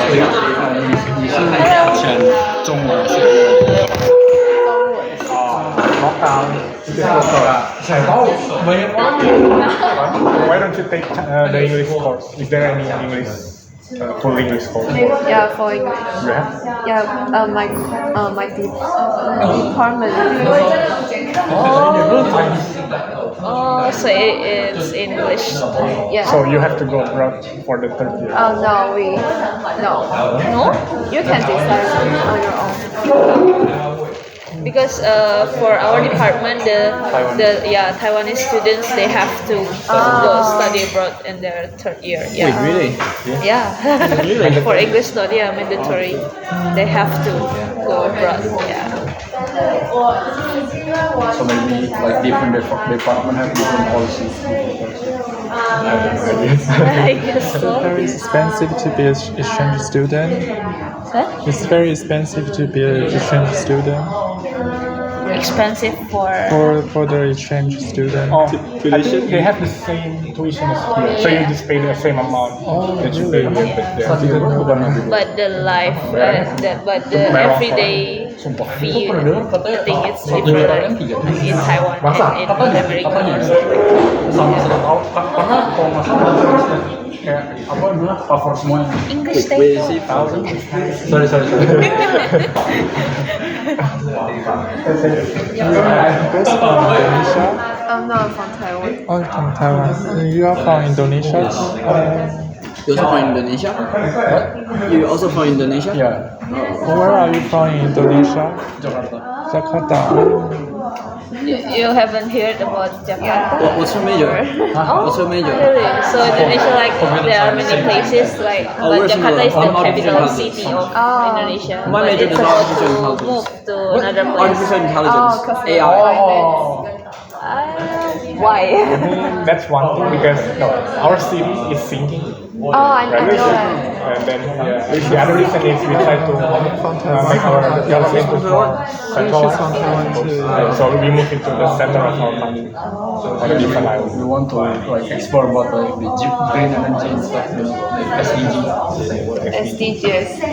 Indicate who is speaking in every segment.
Speaker 1: 你是选中文是
Speaker 2: lockdown. Why don't you take the English course? Is there any English full English course?
Speaker 3: Yeah, for English.
Speaker 2: You have?
Speaker 3: Yeah, my department.
Speaker 4: So it's English.
Speaker 3: Yeah.
Speaker 2: So you have to go abroad for the third year.
Speaker 3: No,
Speaker 4: No?
Speaker 3: You can decide on your own.
Speaker 4: Because for our department, the Taiwanese students they have to go study abroad in their third year. Yeah.
Speaker 1: Wait, really?
Speaker 4: Yeah. For English study, mandatory. They have to go abroad. Yeah.
Speaker 1: So maybe like different department have different policies.
Speaker 4: I guess so.
Speaker 5: Very expensive to be an exchange student.
Speaker 4: Huh?
Speaker 5: It's very expensive to be an exchange student.
Speaker 4: Expensive for
Speaker 5: the exchange student.
Speaker 2: I think they have the same tuition as here. So you just pay the same amount that you pay here,
Speaker 4: but the life but the everyday fee, I think it's different like in Taiwan and in America or something. English table.
Speaker 1: Sorry.
Speaker 3: I'm not from Taiwan.
Speaker 5: Oh, from Taiwan. You are from Indonesia?
Speaker 1: You also from Indonesia? What? You also from Indonesia? Yeah.
Speaker 5: Where are you from in Indonesia? Jakarta.
Speaker 4: You haven't heard about Jakarta?
Speaker 1: What's your major? What's your major?
Speaker 4: Really? So Indonesia, like there are many places, like but Jakarta is the capital city of Indonesia.
Speaker 1: My
Speaker 4: But
Speaker 1: major
Speaker 4: it's
Speaker 1: is
Speaker 4: about
Speaker 1: artificial
Speaker 4: to
Speaker 1: intelligence.
Speaker 4: move to
Speaker 1: What?
Speaker 4: another place.
Speaker 1: Artificial intelligence. AI.
Speaker 4: Why?
Speaker 2: That's one thing because our city is sinking.
Speaker 3: I know that.
Speaker 2: And then the other reason is we try to make our government more centralized. So we move into the center of our country on a different island.
Speaker 1: We want to like explore about like the green energy and stuff, like SDG.
Speaker 3: SDGs.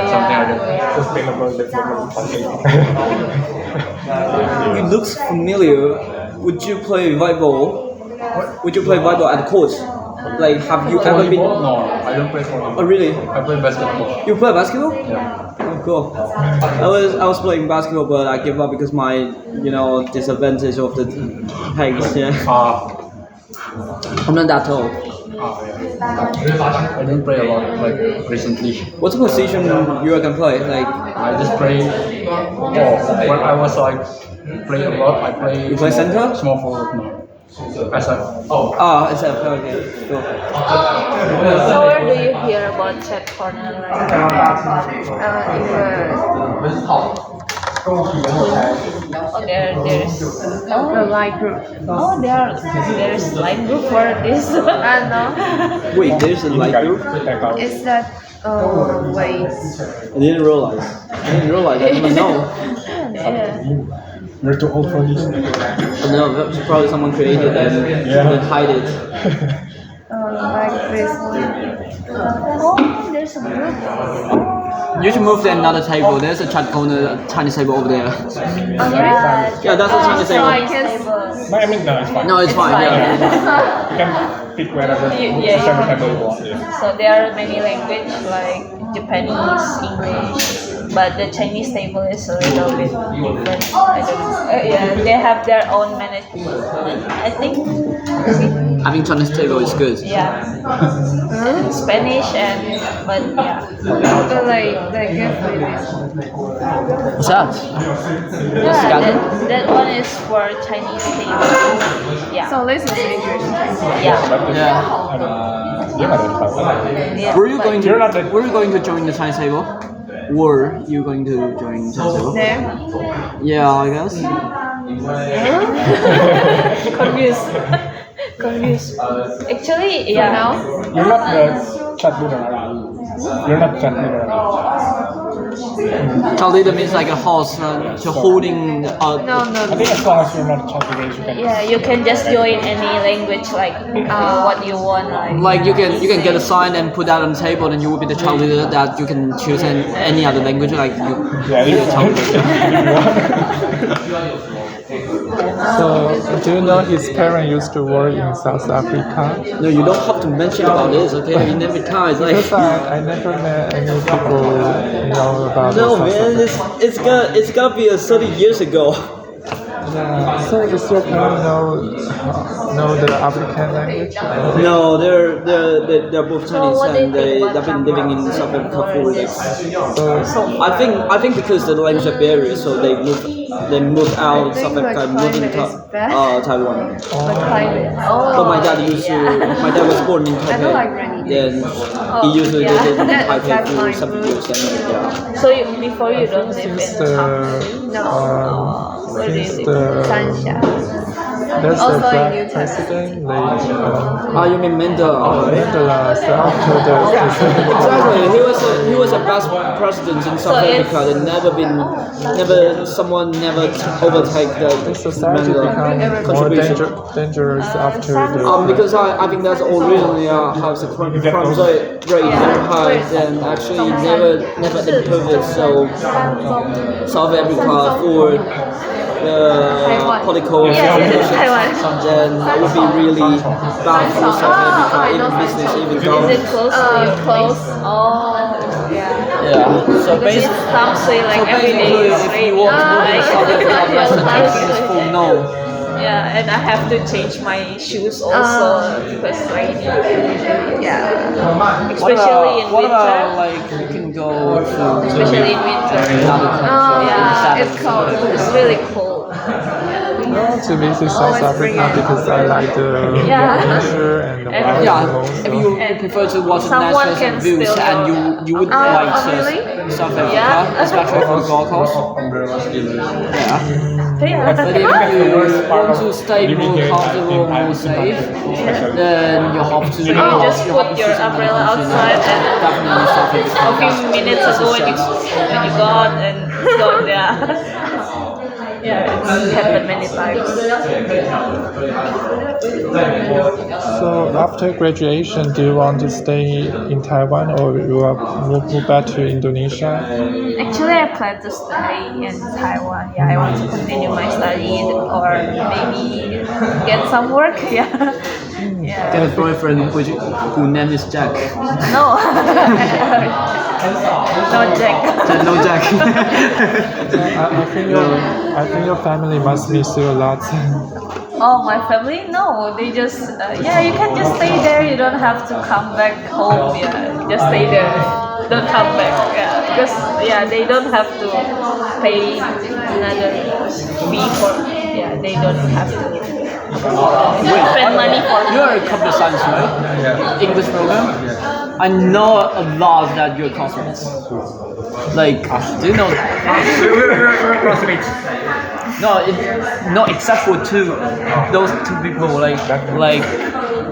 Speaker 1: Something like that.
Speaker 2: Sustainable development facility.
Speaker 6: It looks familiar. Would you play volleyball? Would you play volleyball at court? Like, have you ever been?
Speaker 1: No, I don't play volleyball.
Speaker 6: Oh, really?
Speaker 1: I play basketball.
Speaker 6: You play basketball?
Speaker 1: Yeah.
Speaker 6: Oh, cool. I was playing basketball, but I gave up because my disadvantage of the pegs. Yeah. I'm not that tall.
Speaker 1: I don't play a lot like recently.
Speaker 6: What's the position you can play? Like,
Speaker 1: I just play. When I was like play a lot, I play.
Speaker 6: You play center?
Speaker 1: Small forward now. SF.
Speaker 6: SF. Okay. Cool.
Speaker 4: So where do you hear about chat corner? Oh, there's
Speaker 3: The light group.
Speaker 4: oh there's line group for this.
Speaker 3: I know.
Speaker 6: Wait, there's a light group.
Speaker 3: Is that wait?
Speaker 6: I didn't realize. I didn't know.
Speaker 4: Yeah.
Speaker 2: We're too old for this.
Speaker 6: No, that's probably someone created and then hide it.
Speaker 3: Like this one.
Speaker 4: Oh, there's a group.
Speaker 6: You should move to another table. There's a chat corner, Chinese table over there. Yeah, that's a Chinese
Speaker 3: So I
Speaker 6: table.
Speaker 3: can.
Speaker 2: No, I mean, no, it's fine.
Speaker 6: No, it's fine. Yeah.
Speaker 2: You can pick wherever, whichever table you want. Yeah.
Speaker 4: So there are many language like Japanese, English, but the Chinese table is a little bit different. I don't know. Yeah, they have their own management. I think.
Speaker 6: Having Chinese table is good.
Speaker 4: Yeah. And Spanish but yeah.
Speaker 3: But like give me this.
Speaker 6: What's that?
Speaker 4: Yeah, that one is for Chinese table. Yeah.
Speaker 3: So this is English.
Speaker 4: Yeah.
Speaker 6: Yeah. Were you going to join the Chinese table? Were you going to join the Chinese table?
Speaker 3: There.
Speaker 6: Yeah, I guess.
Speaker 4: Confused. Actually, yeah.
Speaker 3: No.
Speaker 2: You're not the chat leader, are you? You're not chat leader.
Speaker 6: Child leader means like a horse, so holding.
Speaker 4: No, no,
Speaker 2: I think as long as you're not child leader, you can.
Speaker 4: yeah, you can just join any language like what you want.
Speaker 6: Like you can get a sign and put that on the table, and you will be the child leader that you can choose any other language like you.
Speaker 2: Yeah,
Speaker 6: be the child leader.
Speaker 5: So, do you know his parents used to work in South Africa?
Speaker 6: No, you don't have to mention about this, okay? In every time, it's like.
Speaker 5: Because I never met any people know about
Speaker 6: No
Speaker 5: South
Speaker 6: man,
Speaker 5: Africa.
Speaker 6: it's gonna be 30 years ago.
Speaker 5: Yeah. So does your parents know the African language?
Speaker 6: No, they're both Chinese
Speaker 4: what do you
Speaker 6: and
Speaker 4: think
Speaker 6: they've been living in South Africa for years.
Speaker 5: So
Speaker 6: I think because the language barrier, so they moved out of South Africa and moved into Taiwan. But my dad was born in Taipei. Then he usually lived in Taipei for some years. And, yeah.
Speaker 4: So before you don't live in
Speaker 5: since
Speaker 4: where do you
Speaker 5: since
Speaker 4: live?
Speaker 5: there's
Speaker 3: Also
Speaker 5: a
Speaker 3: in
Speaker 5: black
Speaker 3: New
Speaker 5: president, they
Speaker 6: You mean Mandela? Right?
Speaker 5: Mandela, so after the
Speaker 6: Exactly. He was a past president in South Africa. There someone never overtake the
Speaker 5: society become more
Speaker 6: contribution.
Speaker 5: dangerous after the
Speaker 6: Because I think that's all reason has a crime rate very high and actually never improved. So South Africa for political
Speaker 4: Yes, Taiwan.
Speaker 6: then that would be really bad for South Africa, even business, even
Speaker 4: Is
Speaker 6: government.
Speaker 4: it close to your place? Oh, yeah.
Speaker 6: Yeah. So
Speaker 4: Because it's thumbsway like every day.
Speaker 6: basically,
Speaker 4: It's
Speaker 6: if you want to go to South Africa, that's the next full no.
Speaker 4: Yeah, and I have to change my shoes also because rainy. Yeah, especially in
Speaker 6: What about
Speaker 4: winter.
Speaker 6: like you can go to
Speaker 4: Especially in winter.
Speaker 6: another country?
Speaker 4: Yeah, it's cold. It's really cold.
Speaker 5: I want to visit South Africa because I like the nature and the wild
Speaker 6: Yeah,
Speaker 5: animals.
Speaker 6: if you prefer to watch
Speaker 4: Someone
Speaker 6: natural
Speaker 4: can
Speaker 6: views
Speaker 4: still
Speaker 6: and
Speaker 4: go.
Speaker 6: you would like
Speaker 3: really?
Speaker 6: South Africa,
Speaker 4: Yeah.
Speaker 6: especially for Gold Coast. Yeah.
Speaker 4: Yeah.
Speaker 6: But if you want to stay more comfortable, more safe, then you have to.
Speaker 4: You just put your umbrella outside and
Speaker 6: Definitely South
Speaker 4: a
Speaker 6: Africa.
Speaker 4: few minutes ago when you go out and it's gone. Yeah. Yeah, it's happened many times.
Speaker 5: So after graduation, do you want to stay in Taiwan or you will move back to Indonesia?
Speaker 4: Actually, I plan to stay in Taiwan. Yeah, I want to continue my study or maybe get some work. Yeah. Yeah.
Speaker 6: Get a boyfriend who name is Jack.
Speaker 4: No. No, Jack.
Speaker 6: No Jack.
Speaker 5: I think your family must miss you a lot.
Speaker 4: Oh, my family? No, they just yeah. You can just stay there. You don't have to come back home. Yeah, just stay there. Don't come back. Yeah, because yeah, they don't have to pay another fee for. Yeah, they don't have to spend money for.
Speaker 6: You're a computer science, right?
Speaker 1: Yeah.
Speaker 6: English program?
Speaker 1: Yeah.
Speaker 6: I know a lot that you're classmates. Like, do you know?
Speaker 2: We're classmates.
Speaker 6: No, except for those two people. Like,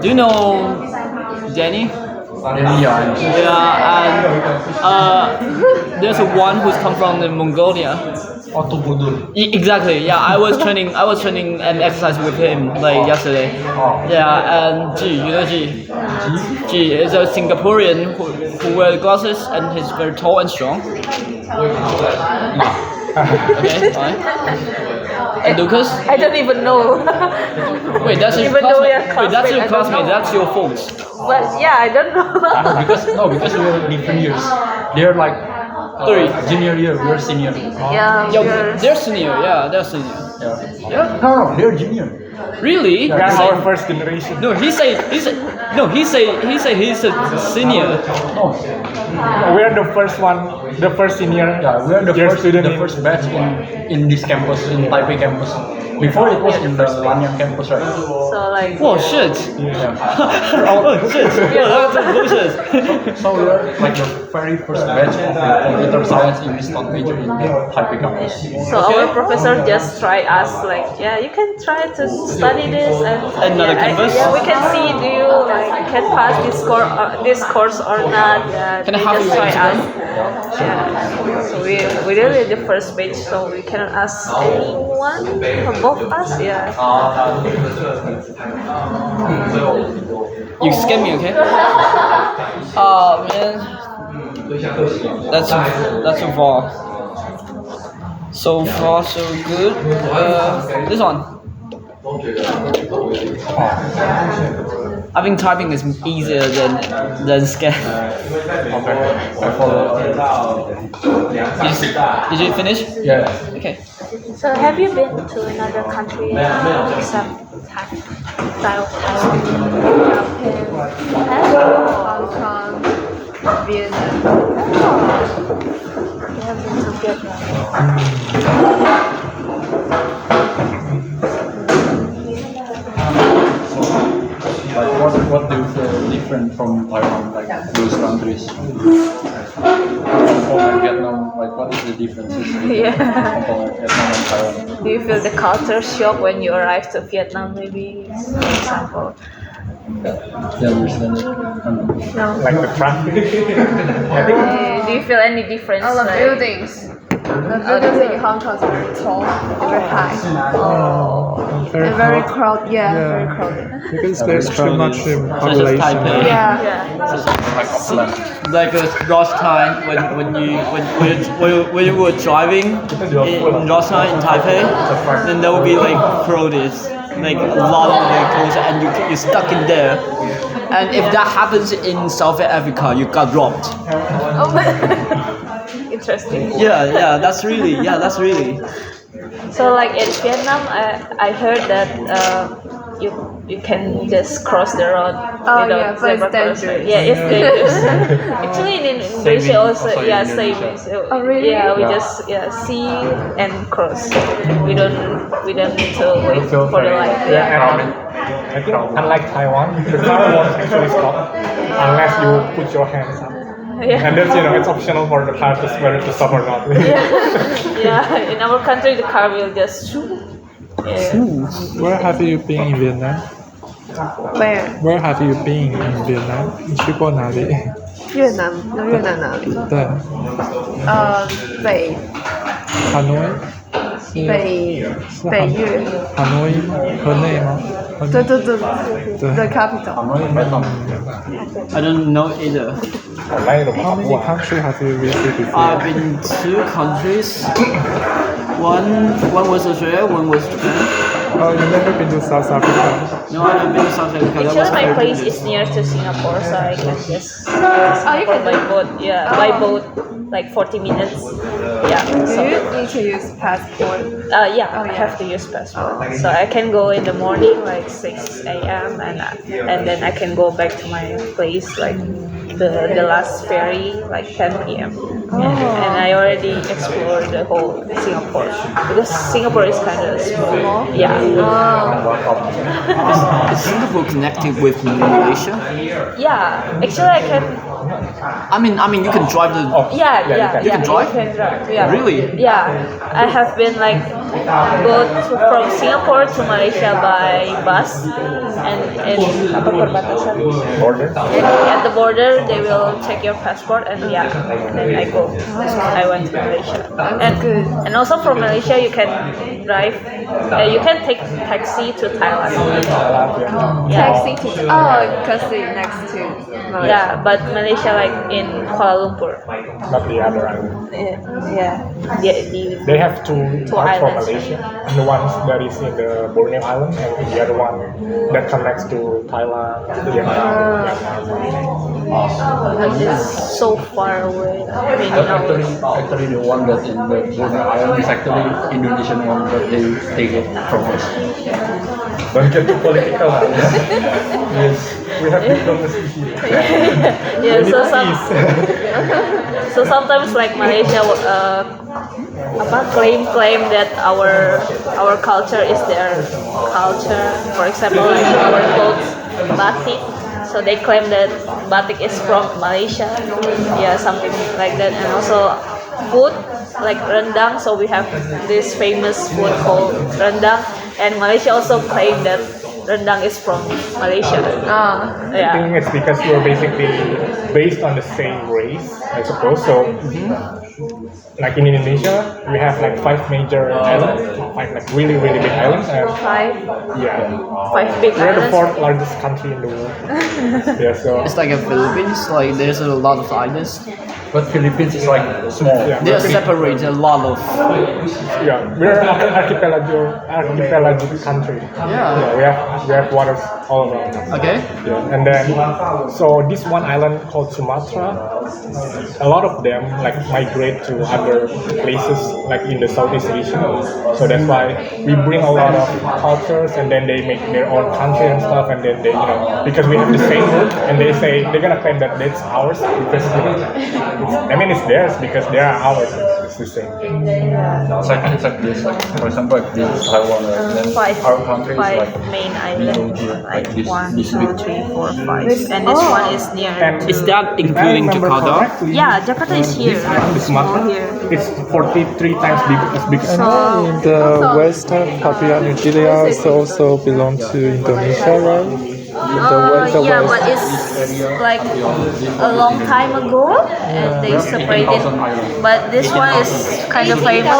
Speaker 6: do you know Danny?
Speaker 1: Yeah.
Speaker 6: Yeah, and there's one who's come from the Mongolia. Exactly. Yeah, I was training and exercise with him like yesterday. Yeah, and G, you know G. G is a Singaporean who wears glasses and he's very tall and strong. Okay, fine. And Lucas?
Speaker 4: I don't even know.
Speaker 6: Wait, that's your
Speaker 4: Even though we
Speaker 6: classmate.
Speaker 4: are
Speaker 6: Wait, that's your
Speaker 4: classmates, I don't
Speaker 6: classmate.
Speaker 4: know.
Speaker 6: That's your fault.
Speaker 4: But yeah, I don't know.
Speaker 1: because we're different years. They're like junior year, we're senior.
Speaker 4: Yeah,
Speaker 6: Yeah, they're senior. Yeah, they're senior.
Speaker 1: Yeah. No, they're junior.
Speaker 6: Really?
Speaker 2: We are our first generation.
Speaker 6: No, he said he's a senior.
Speaker 1: No.
Speaker 2: We are the first one, the first senior.
Speaker 1: Yeah, we are the
Speaker 2: year
Speaker 1: first
Speaker 2: student
Speaker 1: the first batch in this campus, in Taipei campus. Before it was in the Lanyang campus, right?
Speaker 4: So like.
Speaker 6: Oh shit!
Speaker 1: Yeah.
Speaker 6: Oh shit! Yeah, that's bullshit.
Speaker 1: So we are like the very first batch of the computer science English non major in the Taipei campus.
Speaker 4: So our professor just try us like, yeah, you can try to study this and
Speaker 6: Another
Speaker 4: yeah,
Speaker 6: campus?
Speaker 4: yeah, we can see do you like can pass this course or not. Yeah,
Speaker 6: Can I
Speaker 4: they
Speaker 6: have
Speaker 4: just
Speaker 6: your
Speaker 4: try
Speaker 6: Instagram?
Speaker 4: us. Yeah. So we really the first batch, so we cannot ask anyone above us. Yeah.
Speaker 6: You scam me, okay? Oh man, that's so far. So far, so good. This one. I think typing is easier than scan. Did you finish?
Speaker 1: Yeah.
Speaker 6: Okay.
Speaker 4: So have you been to another country except Taiwan,
Speaker 3: Hong Kong, Vietnam.
Speaker 4: you have been to Vietnam?
Speaker 1: Like what do you feel different from Taiwan, like those countries? Hong Kong and Vietnam, like what is the differences between
Speaker 4: Yeah.
Speaker 1: Hong Kong, Vietnam and Taiwan?
Speaker 4: Do you feel the culture shock when you arrive to Vietnam, maybe, for example?
Speaker 1: Do you understand it?
Speaker 4: No.
Speaker 2: Like the traffic.
Speaker 4: Do you feel any difference?
Speaker 3: All the
Speaker 4: like-
Speaker 3: buildings. The buildings in Hong Kong is very tall and very high.
Speaker 5: Very
Speaker 3: And very
Speaker 5: hot.
Speaker 3: crowded. Yeah,
Speaker 5: Yeah.
Speaker 3: very crowded.
Speaker 5: Because there's too much
Speaker 6: Such as
Speaker 5: population.
Speaker 6: Taipei.
Speaker 3: Yeah.
Speaker 6: Like a rush time when you were driving in rush time in Taipei, then there will be like crowded, like a lot of vehicles, and you're stuck in there. And if that happens in South Africa, you got robbed.
Speaker 4: Interesting.
Speaker 6: Yeah, that's really.
Speaker 4: So like in Vietnam, I heard that you can just cross the road
Speaker 3: Oh,
Speaker 4: without
Speaker 3: yeah, but it's
Speaker 4: zebra crossing.
Speaker 3: dangerous.
Speaker 4: Yeah, it's dangerous. Actually, in Indonesia also, yeah, same. So,
Speaker 3: Oh, really?
Speaker 4: Yeah, we just see and cross. We don't need to wait for the light.
Speaker 2: Yeah, and I think unlike Taiwan, the car won't actually stop unless you put your hands up.
Speaker 4: Yeah.
Speaker 2: And that's, it's optional for the car to whether to stop or not.
Speaker 4: Yeah, in our country, the car will just shoot. Yeah.
Speaker 5: Where have you been in Vietnam?
Speaker 3: Where?
Speaker 5: Where have you been in Vietnam? 你去过哪里？
Speaker 3: 越南？越南哪里？
Speaker 5: 对
Speaker 3: 北
Speaker 5: ，Hanoi
Speaker 3: 北越。
Speaker 5: Hanoi 吗？河内吗？
Speaker 3: 对对对
Speaker 5: 对
Speaker 3: ，the capital。
Speaker 6: I don't know either.
Speaker 5: How many countries have you visited before?
Speaker 6: I've been 2 countries. One was Australia, one was Japan.
Speaker 5: Oh, you've never been to South Africa?
Speaker 6: No, I haven't been to South Africa. That was
Speaker 4: Actually, my
Speaker 6: very
Speaker 4: place
Speaker 6: dangerous.
Speaker 4: is near to Singapore, so I can just
Speaker 3: you can
Speaker 4: by boat. Yeah, by boat, like 40 minutes. Yeah.
Speaker 3: Do
Speaker 4: So.
Speaker 3: you need to use passport?
Speaker 4: Yeah, I have to use passport. So I can go in the morning, like 6 a.m. and then I can go back to my place, like the last ferry, like 10 p.m. And I already explored the whole Singapore because Singapore is kind of small. Yeah.
Speaker 6: Is Singapore connected with Malaysia?
Speaker 4: Yeah. Actually, I can.
Speaker 6: I mean, you can drive the.
Speaker 4: Yeah.
Speaker 6: You can drive?
Speaker 4: You can drive. Yeah.
Speaker 6: Really?
Speaker 4: Yeah. I have been like go from Singapore to Malaysia by bus and apa perbatasan.
Speaker 2: Border.
Speaker 4: At the border, they will check your passport, and then I go. I went to Malaysia, and also from Malaysia you can drive. You can take taxi to Thailand. Yeah.
Speaker 3: Taxi to because it's next to Malaysia.
Speaker 4: Yeah, but Malaysia like in Kuala Lumpur.
Speaker 2: Not the other island.
Speaker 4: Yeah.
Speaker 2: They have two parts for
Speaker 4: islands.
Speaker 2: Malaysia. The one that is in the Borneo Island and the other one that connects to Thailand, Vietnam.
Speaker 4: It's so far away. Many hours.
Speaker 1: Actually, the one that in the Borneo Island is actually Indonesian one, but they take it from us.
Speaker 2: Don't get too political. Yes, we have diplomacy here.
Speaker 4: Yeah, so sometimes like Malaysia claim that our culture is their culture. For example, like our clothes batik. So they claim that batik is from Malaysia. Yeah, something like that. And also food like rendang. So we have this famous food called rendang, and Malaysia also claim that rendang is from Malaysia.
Speaker 3: Ah.
Speaker 2: I think
Speaker 4: Yeah.
Speaker 2: it's because we're basically based on the same race, I suppose. So, like in Indonesia, we have like 5 major islands, 5 like really really big islands, and
Speaker 4: Five
Speaker 2: yeah,
Speaker 4: big
Speaker 2: we're the
Speaker 4: islands.
Speaker 2: 4th largest country in the world. Yeah, so
Speaker 6: It's like a Philippines. Like there's a lot of islands.
Speaker 1: But Philippines is like small.
Speaker 2: yeah,
Speaker 6: They separate a lot of.
Speaker 2: yeah, we're an archipelago country.
Speaker 6: Yeah.
Speaker 2: We have waters all around us.
Speaker 6: Okay.
Speaker 2: Yeah, and then so this one island called Sumatra, a lot of them like migrate to other places like in the Southeast Asia. So that's why we bring a lot of cultures, and then they make their own country and stuff, and then they because we have the same root, and they say they're gonna claim that it's ours because it's theirs because they are ours. It's the same thing.
Speaker 1: It's like this. Like for example, like this is Taiwan, right? Then our country is
Speaker 4: Five
Speaker 1: like
Speaker 4: main
Speaker 1: below
Speaker 4: islands.
Speaker 1: here, like this.
Speaker 4: 1,
Speaker 1: This
Speaker 4: 2,
Speaker 1: big.
Speaker 4: 3, 4, 5, and this one is near.
Speaker 2: And
Speaker 6: Is that including
Speaker 2: if I remember
Speaker 6: Jakarta?
Speaker 2: correctly,
Speaker 4: Yeah, Jakarta is here.
Speaker 2: This island, the Sumatra,
Speaker 4: Here.
Speaker 2: it's 43 times as big as
Speaker 5: And in the west of Papua New Guinea also belong to Indonesia, right?
Speaker 4: Yeah, but it's like a long time ago, and they separated. But this one is kind of famous.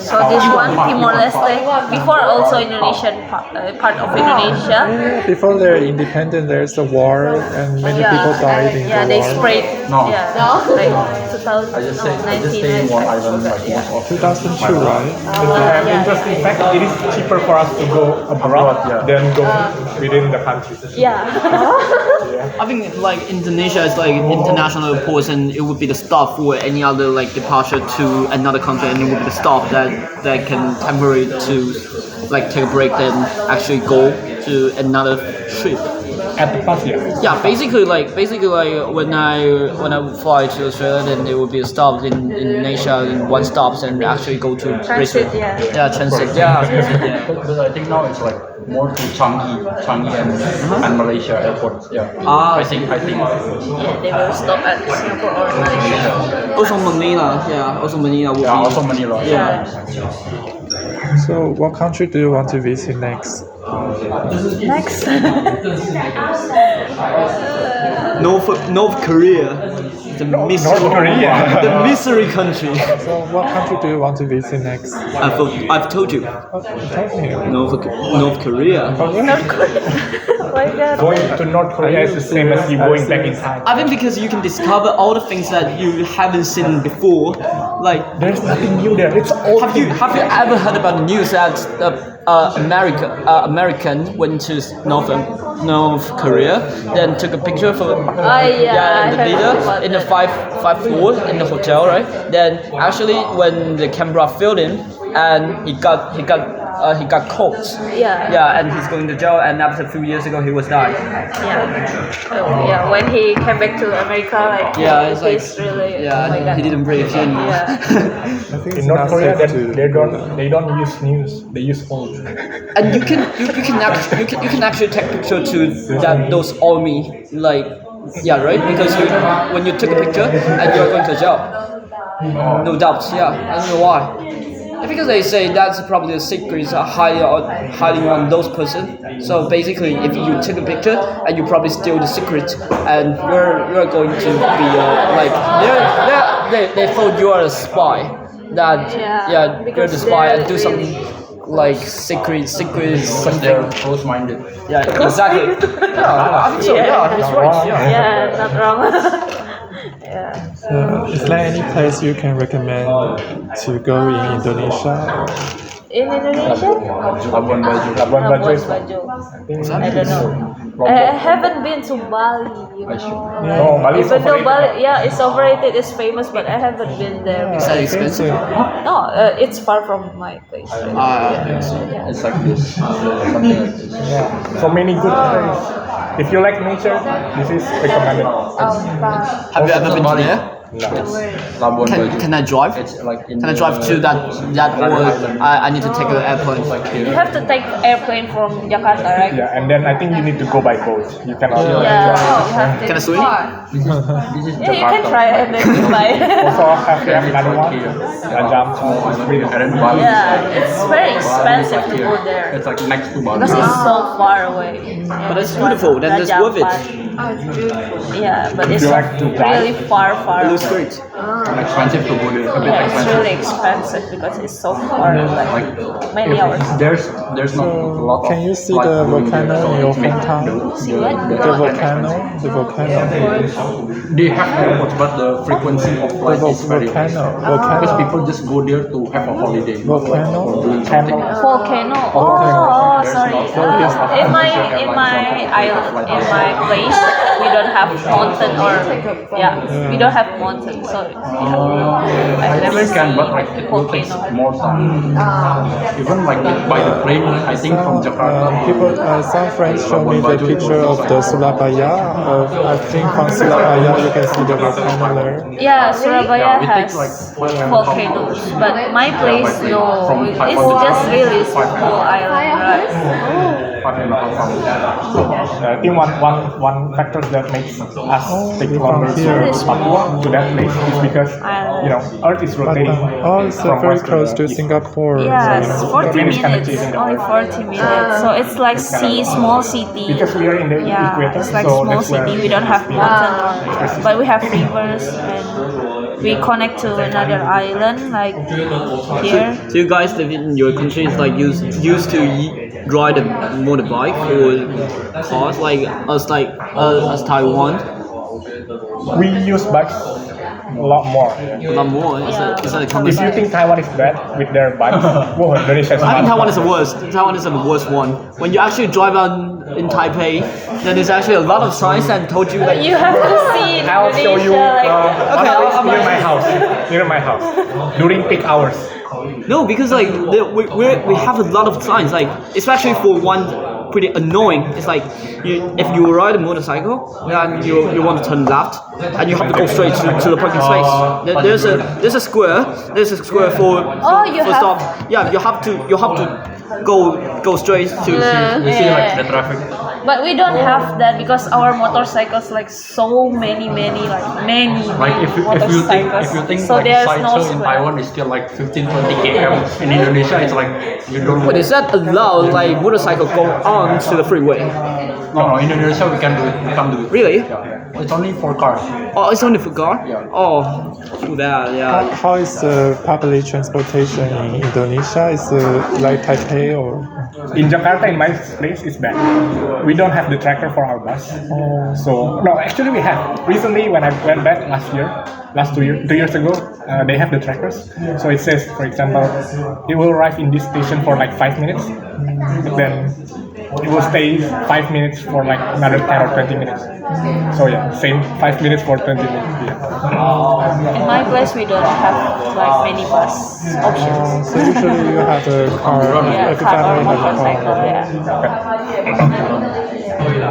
Speaker 4: So this one, Timor Leste, before also Indonesian part of Indonesia.
Speaker 5: Before they're independent, there's a war and many people died in
Speaker 4: Yeah,
Speaker 5: the
Speaker 4: they
Speaker 5: war.
Speaker 4: sprayed.
Speaker 1: No.
Speaker 4: Yeah, like 2000.
Speaker 1: I just say in one island like most of
Speaker 5: 2002, right?
Speaker 2: And interesting fact, it is cheaper for us to go abroad than go within the country.
Speaker 4: Yeah.
Speaker 6: I think like Indonesia is like international airports, and it would be the stop for any other like departure to another country, and it would be the stop that can temporary to like take a break, then actually go to another trip.
Speaker 2: At the past, yeah.
Speaker 6: Yeah, basically like when I fly to Australia, then there will be a stop in Asia, and one stops and actually go to
Speaker 4: Transit,
Speaker 6: Brisbane.
Speaker 4: yeah.
Speaker 6: Yeah, transit. Yeah. Yeah.
Speaker 1: But I think now it's like more to Changi and Malaysia airports. Yeah.
Speaker 6: Ah,
Speaker 1: I think.
Speaker 4: Yeah, they will stop at Singapore or Malaysia.
Speaker 6: Also Manila. Yeah, also Manila will
Speaker 1: Yeah,
Speaker 6: be.
Speaker 1: also Manila.
Speaker 6: Yeah.
Speaker 5: So, what country do you want to visit next?
Speaker 4: Next.
Speaker 6: North Korea. The
Speaker 2: North Korea.
Speaker 6: The misery country.
Speaker 5: So, what country do you want to visit next?
Speaker 6: I've told you.
Speaker 5: Oh, tell me.
Speaker 6: North Korea.
Speaker 4: My God.
Speaker 2: Going to North Korea is the same as you going back in time.
Speaker 6: I think because you can discover all the things that you haven't seen before. Like,
Speaker 2: There's nothing new there. It's all
Speaker 6: have you ever heard about the news that American went to North Korea, then took a picture for
Speaker 4: Oh, yeah,
Speaker 6: and the
Speaker 4: I heard
Speaker 6: leader
Speaker 4: about
Speaker 6: in the
Speaker 4: that.
Speaker 6: five floor in the hotel, right? Then actually when the camera filmed him, and he got caught.
Speaker 4: Yeah.
Speaker 6: Yeah, and he's going to jail, and after a few years ago he was died.
Speaker 4: Yeah. So, yeah, when he came back to America, like,
Speaker 6: Yeah, it's like
Speaker 4: he's really. Oh my
Speaker 6: yeah,
Speaker 4: God.
Speaker 6: he didn't break in.
Speaker 4: Yeah.
Speaker 5: I think
Speaker 2: in
Speaker 5: it's
Speaker 2: North
Speaker 5: not
Speaker 2: Korea.
Speaker 5: safe
Speaker 2: That they don't use news. They use old.
Speaker 6: And you can actually take picture to those army, like, yeah, right, because when you took a picture and you're going to jail, no doubt. Yeah, I don't know why. Because they say that's probably the secrets are hiding on those person. So basically, if you took a picture and you probably steal the secret, and you're going to be like they thought you are a spy. That you're
Speaker 4: because
Speaker 6: the spy and do
Speaker 4: they're
Speaker 6: something like secret
Speaker 1: Because
Speaker 6: something.
Speaker 1: they're close-minded.
Speaker 6: Yeah, exactly. Yeah, I think so. Yeah, he's right. Yeah.
Speaker 4: Yeah, not wrong. Yeah.
Speaker 5: Is there any place you can recommend to go in Indonesia?
Speaker 4: In Indonesia?
Speaker 1: Labuan Bajo.
Speaker 2: Labuan Bajo is
Speaker 4: Bajo.
Speaker 2: I
Speaker 4: I don't know. I haven't been to Bali, you know.
Speaker 2: No, Bali is
Speaker 4: Even though
Speaker 2: overrated.
Speaker 4: Bali, yeah, it's overrated, it's famous, but I haven't been there.
Speaker 6: Is that expensive?
Speaker 4: No, it's far from my place.
Speaker 1: It's like this. Something like this.
Speaker 2: Yeah. So many good places. If you like nature, this is recommended.
Speaker 6: Have you ever been to there?
Speaker 1: Labuan Bajo.
Speaker 6: Can I drive?
Speaker 1: It's like in
Speaker 6: Can I drive to that or I need to take an airplane?
Speaker 4: You have to take airplane from Jakarta, right?
Speaker 2: Yeah, and then I think you need to go by boat. You cannot.
Speaker 4: Yeah, you have to.
Speaker 6: Can I swim?
Speaker 1: This is
Speaker 4: Yeah, you can try and then you buy.
Speaker 2: Also have another one. Rajam.
Speaker 4: Yeah, it's very expensive to go there
Speaker 1: It's like next to Bali.
Speaker 4: because it's so far away. Yeah,
Speaker 6: But it's beautiful. Then it's worth it.
Speaker 3: Oh, it's beautiful.
Speaker 4: Yeah, but it's
Speaker 2: you like to
Speaker 4: really far
Speaker 6: It looks
Speaker 4: away.
Speaker 6: great.
Speaker 1: Expensive to go there. A bit
Speaker 4: Yeah, it's
Speaker 1: expensive.
Speaker 4: really expensive because it's so far, like many hours.
Speaker 1: There's not a lot of
Speaker 5: Can you see
Speaker 1: flight
Speaker 5: the
Speaker 1: going there.
Speaker 5: volcano in your
Speaker 1: Make
Speaker 5: hometown?
Speaker 4: See what?
Speaker 5: The volcano, the volcano,
Speaker 1: They have airports, but the frequency of
Speaker 5: the
Speaker 1: flight is very less. Because
Speaker 5: volcano,
Speaker 1: people just go there to have a holiday.
Speaker 5: volcano.
Speaker 1: Or doing something.
Speaker 4: Volcano. Oh, sorry. In my island, in my place, we don't have mountain or we don't have mountain. So I've never
Speaker 1: You can,
Speaker 4: seen
Speaker 1: but like it will take
Speaker 4: volcano.
Speaker 1: more time. Even like by the plane, I think from Jakarta.
Speaker 5: People, some friends show me the picture of the Surabaya. I think from Surabaya you can see the volcano there.
Speaker 4: Yeah, Surabaya
Speaker 1: Yeah, it
Speaker 4: has
Speaker 1: takes like 5
Speaker 4: volcanoes, but my place no. It's just really small island, right?
Speaker 1: 5.5 hours.
Speaker 2: I think one factor that makes us take longer
Speaker 5: here.
Speaker 2: to Papua to that place is because Earth is
Speaker 5: But
Speaker 2: rotating.
Speaker 5: it's
Speaker 2: from
Speaker 5: very
Speaker 2: west
Speaker 5: close to
Speaker 2: east.
Speaker 5: Singapore.
Speaker 4: Yeah,
Speaker 5: so,
Speaker 4: it's
Speaker 5: you know.
Speaker 4: 40
Speaker 2: It's
Speaker 4: minutes,
Speaker 2: connected.
Speaker 4: only 40 minutes. So it's like small city.
Speaker 2: Because we are in the
Speaker 4: Yeah,
Speaker 2: equator,
Speaker 4: it's like
Speaker 2: so
Speaker 4: small
Speaker 2: that's where
Speaker 4: city. We don't have mountain, but we have rivers and we connect to another island like here.
Speaker 6: So you guys live in your country is like used to ride a motorbike or cars like us Taiwan.
Speaker 2: we use bikes a lot more.
Speaker 6: A lot more. It's a common.
Speaker 2: If you think Taiwan is bad with their bikes, whoa, Indonesia is
Speaker 6: I think
Speaker 2: bad.
Speaker 6: Taiwan is the worst. Taiwan is the worst one. When you actually drive out in Taipei, then there's actually a lot of signs that told you that
Speaker 4: You have to see in
Speaker 2: I'll show you
Speaker 4: Indonesia,
Speaker 2: one
Speaker 6: Okay,
Speaker 2: place
Speaker 6: I'm
Speaker 2: near
Speaker 6: like-
Speaker 2: my house. Near my house. During peak hours.
Speaker 6: no, because like we have a lot of signs. Like especially for one pretty annoying. It's like if you ride a motorcycle and you want to turn left and you have to go straight to the parking space. There's a square. There's a square for
Speaker 4: you
Speaker 6: for
Speaker 4: have-
Speaker 6: stop. Yeah, you have to go straight to.
Speaker 1: We see like the traffic.
Speaker 4: But we don't have that because our motorcycles like so many
Speaker 1: Like if you think
Speaker 4: so
Speaker 1: like
Speaker 4: there's
Speaker 1: cycle
Speaker 4: no
Speaker 1: in
Speaker 4: square.
Speaker 1: Taiwan is still like 15-20 km. In Indonesia it's like you don't.
Speaker 6: But is that allowed? Like motorcycle go on to the freeway?
Speaker 1: No, in Indonesia we can do it. We can't do it.
Speaker 6: Really?
Speaker 1: Yeah. It's only for cars.
Speaker 6: Oh, it's only for car.
Speaker 1: Yeah.
Speaker 6: Oh, too bad. Yeah.
Speaker 5: How is the public transportation in Indonesia? Is like Taipei or?
Speaker 2: In Jakarta, in my place, it's bad. We don't have the tracker for our bus. So no, actually we have. Recently, when I went back last 2 years ago, they have the trackers. So it says, for example, it will arrive in this station for like 5 minutes, but then it will stay 5 minutes for like another 10 or 20 minutes. So yeah, same 5 minutes for 20 minutes. Yeah.
Speaker 4: In my place, we don't have like many bus options.
Speaker 5: So usually you have a car.
Speaker 4: Yeah,
Speaker 5: Every
Speaker 4: car or
Speaker 5: family has a
Speaker 4: motorcycle.
Speaker 5: car.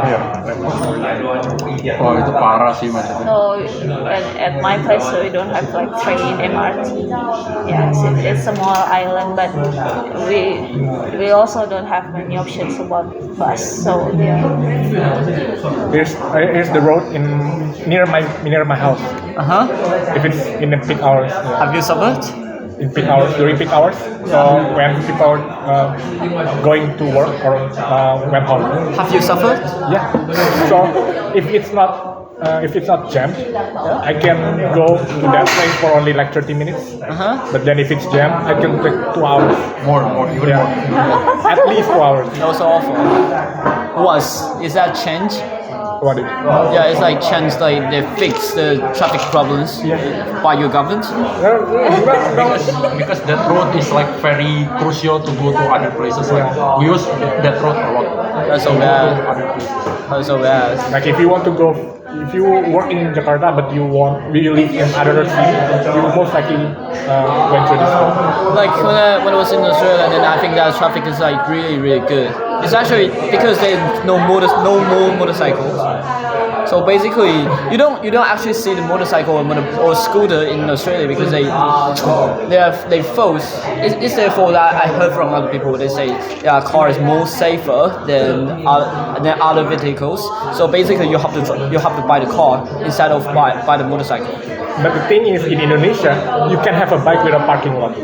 Speaker 4: Yeah.
Speaker 1: Oh itu parah sih macamnya.
Speaker 4: So at my place, so we don't have like train, MRT. Yeah, it's a small island, but we also don't have many options about bus. So yeah.
Speaker 2: Here's the road near my house. If it's in the peak hours. Yeah.
Speaker 6: Have you suffered?
Speaker 2: In peak hours, during peak hours. So when people are going to work or went home.
Speaker 6: Have you suffered?
Speaker 2: Yeah. So if it's not jammed, I can go to that place for only like 30 minutes. But then if it's jammed, I can take 2 hours.
Speaker 1: More, even
Speaker 2: Yeah.
Speaker 1: more.
Speaker 2: At least 2 hours.
Speaker 6: That was awful. Is that change?
Speaker 2: What do you-
Speaker 6: Yeah, it's like change. Like they fix the traffic problems by your government.
Speaker 1: Because that road is like very crucial to go to other places. Like we use that road a lot.
Speaker 6: That's so
Speaker 1: To go to
Speaker 6: bad.
Speaker 1: other places.
Speaker 6: That's so bad.
Speaker 2: Like if you want to go, if you work in Jakarta but you live in other city, you most likely went through this road.
Speaker 6: Like when I was in Australia, then I think that traffic is like really good. It's actually because there's no more motorcycles, So basically, you don't actually see the motorcycle or scooter in Australia because they force. It's therefore that I heard from other people. They say yeah, car is more safer than other vehicles. So basically, you have to buy the car instead of buy the motorcycle.
Speaker 2: But the thing is, in Indonesia, you can have a bike with a parking lot.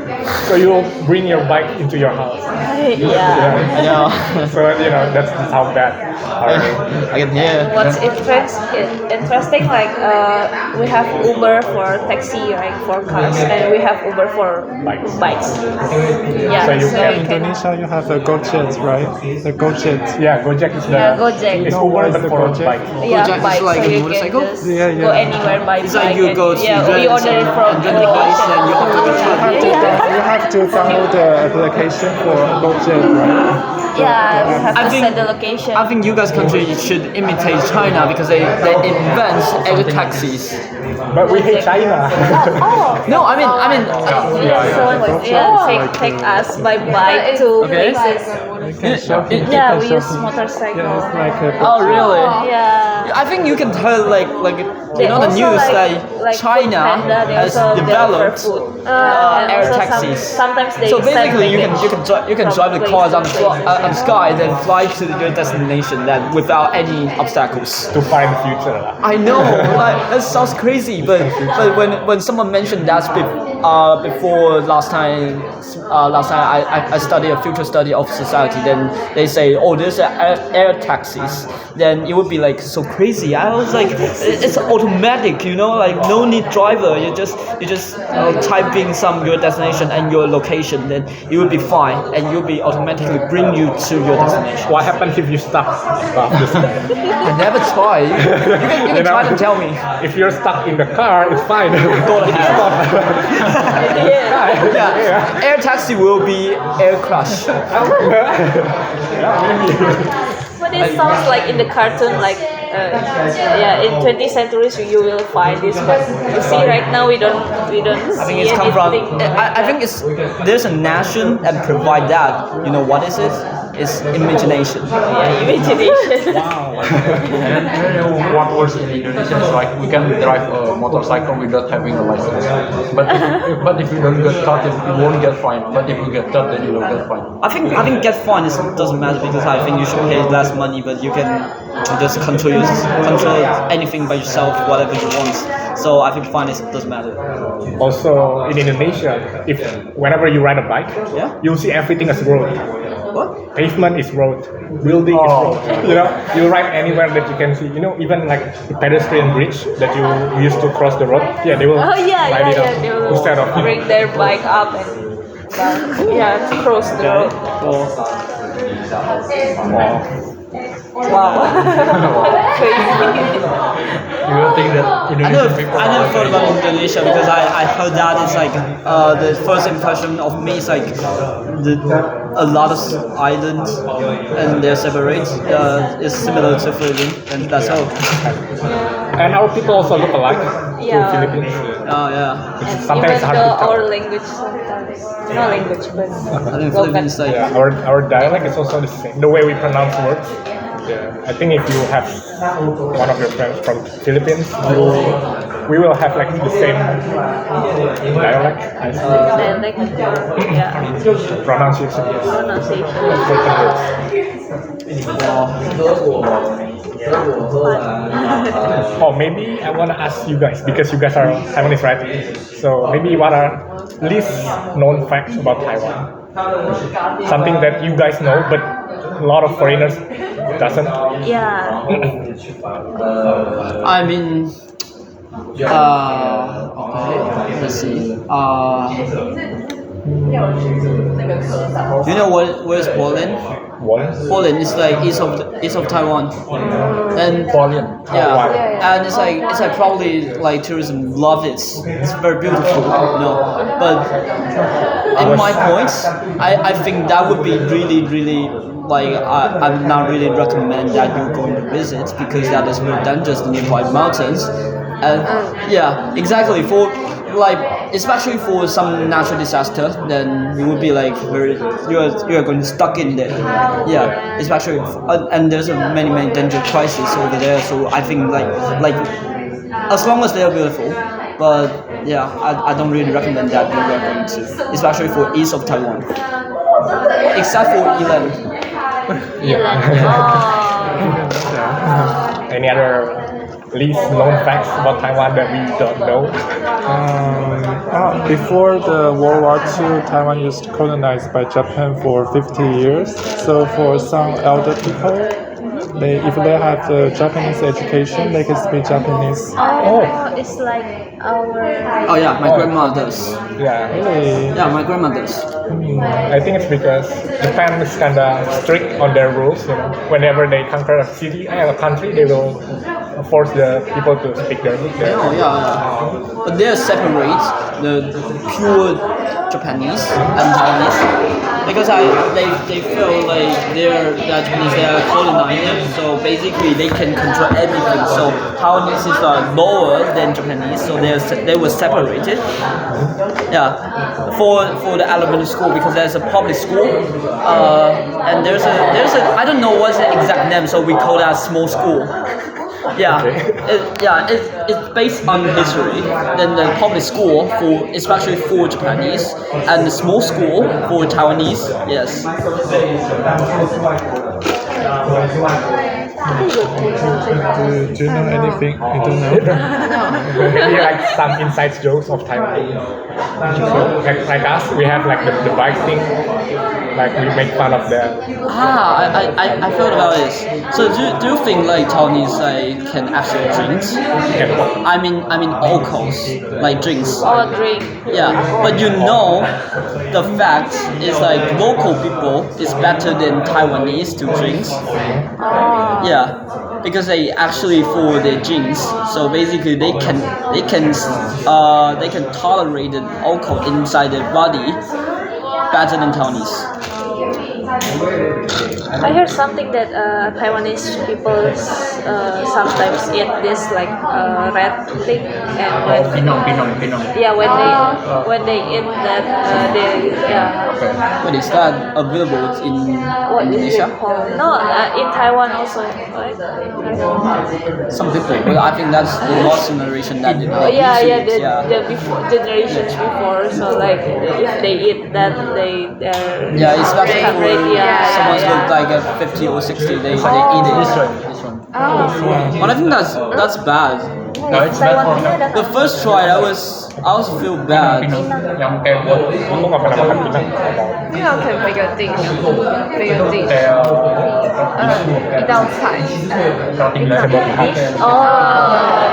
Speaker 2: So you bring your bike into your house.
Speaker 4: Yeah.
Speaker 6: Yeah.
Speaker 2: So that's how bad.
Speaker 6: I can hear.
Speaker 4: What's interesting, like we have Uber for taxi, right, for cars, and we have Uber for bikes. Yeah.
Speaker 2: So you
Speaker 4: so
Speaker 2: can-
Speaker 4: you
Speaker 5: In Indonesia, you have a Gojek, right? The Gojek.
Speaker 2: Yeah, Gojek is the.
Speaker 4: Yeah, Gojek.
Speaker 2: It's
Speaker 5: No,
Speaker 2: Uber
Speaker 5: what is
Speaker 2: but
Speaker 5: the
Speaker 2: for
Speaker 5: Gojek?
Speaker 2: bike.
Speaker 4: Yeah,
Speaker 6: Gojek is
Speaker 4: bike,
Speaker 6: like
Speaker 4: so
Speaker 6: a
Speaker 4: you
Speaker 6: motorcycle?
Speaker 4: can just
Speaker 5: Yeah, yeah.
Speaker 4: go anywhere by
Speaker 6: It's
Speaker 4: bike.
Speaker 6: like you
Speaker 4: and-
Speaker 6: go to
Speaker 4: yeah, we
Speaker 6: rent
Speaker 4: order it from
Speaker 6: and rent the bikes and you have to return.
Speaker 5: You have to download the application for Gojek, right?
Speaker 4: Yeah, we have
Speaker 6: I
Speaker 4: to
Speaker 6: think-
Speaker 4: set the location.
Speaker 6: I think you guys' country should imitate China because they invent air taxis.
Speaker 2: But we hate China.
Speaker 4: Oh.
Speaker 6: No, I mean
Speaker 4: Take us by bike to
Speaker 6: Okay.
Speaker 4: places.
Speaker 5: You can shopping.
Speaker 4: Yeah, we use motorcycle.
Speaker 5: Yeah, it's like a.
Speaker 6: Oh really?
Speaker 4: Yeah.
Speaker 6: I think you can tell like
Speaker 4: They
Speaker 6: the
Speaker 4: also
Speaker 6: news
Speaker 4: like
Speaker 6: China
Speaker 4: Foodpanda, they
Speaker 6: has
Speaker 4: also
Speaker 6: developed
Speaker 4: deliver food. And
Speaker 6: air
Speaker 4: also
Speaker 6: taxis.
Speaker 4: sometimes they
Speaker 6: So basically,
Speaker 4: send
Speaker 6: you can drive the
Speaker 4: from
Speaker 6: cars on
Speaker 4: place
Speaker 6: the
Speaker 4: to place.
Speaker 6: on sky, then fly to your destination, then without any obstacles.
Speaker 2: To find the future.
Speaker 6: I know, like that sounds crazy, but when someone mentioned that before last time I studied a future study of society, then they say, oh, there's air taxis, then it would be like so crazy. I was like, it's automatic, like no need driver. You just type in your destination and your location, then it will be fine, and you'll be automatically bring you to your destination.
Speaker 2: What happens if you stuck?
Speaker 6: I never try. You can try to tell me.
Speaker 2: If you're stuck in the car, it's fine.
Speaker 6: Go ahead.
Speaker 2: Yeah.
Speaker 6: Yeah. Air taxi will be air crash.
Speaker 4: But it sounds like in the cartoon, like in 20th centuries you will find this. But you see, right now we don't
Speaker 6: I think
Speaker 4: see
Speaker 6: it's come from.
Speaker 4: anything.
Speaker 6: I think there's a nation that provide that. You know what is it? It's imagination.
Speaker 4: Yeah, imagination.
Speaker 1: And what works in Indonesia is like we can drive a motorcycle without having a license. But if you don't get caught, you won't get fined. But if you get caught, then you will get fined.
Speaker 6: I think get fine doesn't matter because I think you should pay less money, but you can just control anything by yourself, whatever you want. So I think fine doesn't matter.
Speaker 2: Also, in Indonesia, whenever you ride a bike,
Speaker 6: Yeah?
Speaker 2: you'll see everything as road.
Speaker 6: What?
Speaker 2: Pavement is road, building is road. You ride anywhere that you can see. Even like the pedestrian bridge that you used to cross the road. Yeah, they will
Speaker 4: Oh yeah,
Speaker 2: ride it up
Speaker 4: They will
Speaker 2: instead of
Speaker 4: bring their bike up and down. Yeah, to cross the road. Wow. Crazy.
Speaker 1: You don't think that
Speaker 6: I
Speaker 1: Indonesian people
Speaker 6: never
Speaker 1: are
Speaker 6: thought about Indonesia because I heard that it's like the first impression of me is like a lot of islands and they're separate. It's similar to Philippines, and that's all.
Speaker 2: And our people also look alike
Speaker 4: Yeah.
Speaker 2: to Philippines.
Speaker 6: Oh yeah.
Speaker 4: And
Speaker 2: Sometimes
Speaker 4: even
Speaker 2: hard to
Speaker 4: though
Speaker 2: tell.
Speaker 4: our language sometimes, not language, but
Speaker 6: I think Philippines like
Speaker 2: Yeah, our dialect is also the same. The way we pronounce words. Yeah, I think if you have one of your friends from Philippines, we will have like the same dialect. I see.
Speaker 4: then like
Speaker 2: Pronunciation, yes.
Speaker 4: pronunciation.
Speaker 2: Certain words. Oh, maybe I want to ask you guys because you guys are Taiwanese, right? So maybe what are least known facts about Taiwan? Something that you guys know, but a lot of foreigners doesn't.
Speaker 4: Yeah.
Speaker 6: I mean, okay, let's see. You know where's Poland?
Speaker 2: What?
Speaker 6: Poland is like east of Taiwan, and
Speaker 1: Poland.
Speaker 6: and it's like probably like tourism love it. It's very beautiful, But in my points, I think that would be really like I'm not really recommend that you're going to visit because that is more dangerous than nearby mountains. And yeah, exactly. For like especially for some natural disaster, then you will be like you are going to stuck in there. Yeah, especially and there's a many danger crises over there. So I think like as long as they are beautiful, but yeah, I don't really recommend that you are going to, especially for east of Taiwan, except for Ilan.
Speaker 2: Any other least known facts about Taiwan that we don't know?
Speaker 5: Before the World War II, Taiwan used to colonized by Japan for 50 years. So for some elder people, if they have the Japanese education, they can speak Japanese.
Speaker 4: It's like our.
Speaker 6: Oh yeah, my grandma does.
Speaker 2: Yeah,
Speaker 5: Really?
Speaker 6: Yeah, my grandma does.
Speaker 2: I think it's because Japan is kind of strict on their rules. You know, whenever they conquer a city and a country, they will force the people to speak their
Speaker 6: Oh yeah. But they separate the pure Japanese and Taiwanese because they feel like the Japanese they are colonized, so basically they can control everything. So Taiwanese is lower than Japanese, so they were separated. Yeah, for the elementary school because there's a public school, and there's a I don't know what's the exact name, so we call that small school. Yeah, it's based on history. Then the public school for especially for Japanese and the small school for Taiwanese. Yes.
Speaker 5: Do you know anything? You don't know?
Speaker 2: Maybe like some inside jokes of Taiwan. So, like us, we have like the bike thing. Like we make fun of that.
Speaker 6: I thought about this. So do you think like Taiwanese like can actually drink? I mean alcohols like drinks.
Speaker 4: Or drink.
Speaker 6: Yeah, but you know, the fact is like local people is better than Taiwanese to drinks. Yeah, because they actually for their genes. So basically, they can tolerate the alcohol inside their body better than Taiwanese.
Speaker 4: I heard something that Taiwanese people sometimes eat this like red thing, and when yeah, when they eat that
Speaker 6: But is that available in
Speaker 4: what is
Speaker 6: Indonesia?
Speaker 4: it called? No, in Taiwan also, right?
Speaker 6: Some people, but I think that's the lost generation that they
Speaker 4: The before generations before. So like if they eat that,
Speaker 6: Yeah, especially for someone's
Speaker 4: yeah.
Speaker 6: look like a 50 or 60, they eat it.
Speaker 1: This one.
Speaker 6: But I think that's bad.
Speaker 1: No, it's bad for them.
Speaker 6: The first try, I was feel bad.
Speaker 1: Yang kayak buat
Speaker 2: Aku nggak pernah makan pinang.
Speaker 3: Pinang can make a dish. Make a dish.
Speaker 1: kayak
Speaker 3: 一道菜。